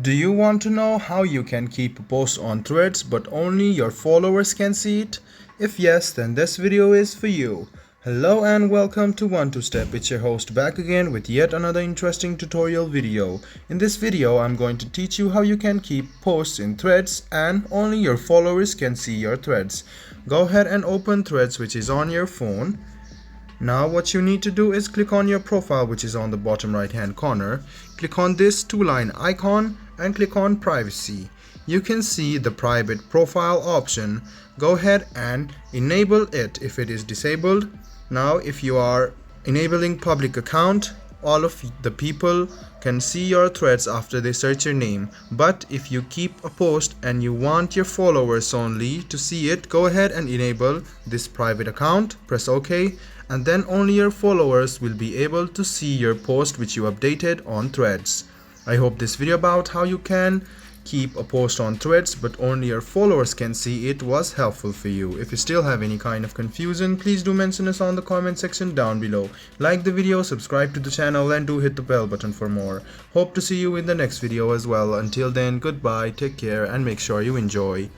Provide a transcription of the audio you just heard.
Do you want to know how you can keep a post on Threads but only your followers can see it? If yes, then this video is for you. Hello and welcome to One Two Step. It's your host back again with yet another interesting tutorial video. In this video, I'm going to teach you how you can keep posts in Threads and only your followers can see your threads. Go ahead and open Threads, which is on your phone. Now what you need to do is click on your profile, which is on the bottom right hand corner. Click on this two-line icon and click on privacy. You can see the private profile option. Go ahead and enable it if it is disabled. Now if you are enabling public account, all of the people can see your threads after they search your name. But if you keep a post and you want your followers only to see it, go ahead and enable this private account, press OK, and then only your followers will be able to see your post which you updated on Threads. I hope this video about how you can keep a post on Threads but only your followers can see it was helpful for you. If you still have any kind of confusion, please do mention us on the comment section down below. Like the video, subscribe to the channel, and do hit the bell button for more. Hope to see you in the next video as well. Until then, goodbye, take care, and make sure you enjoy.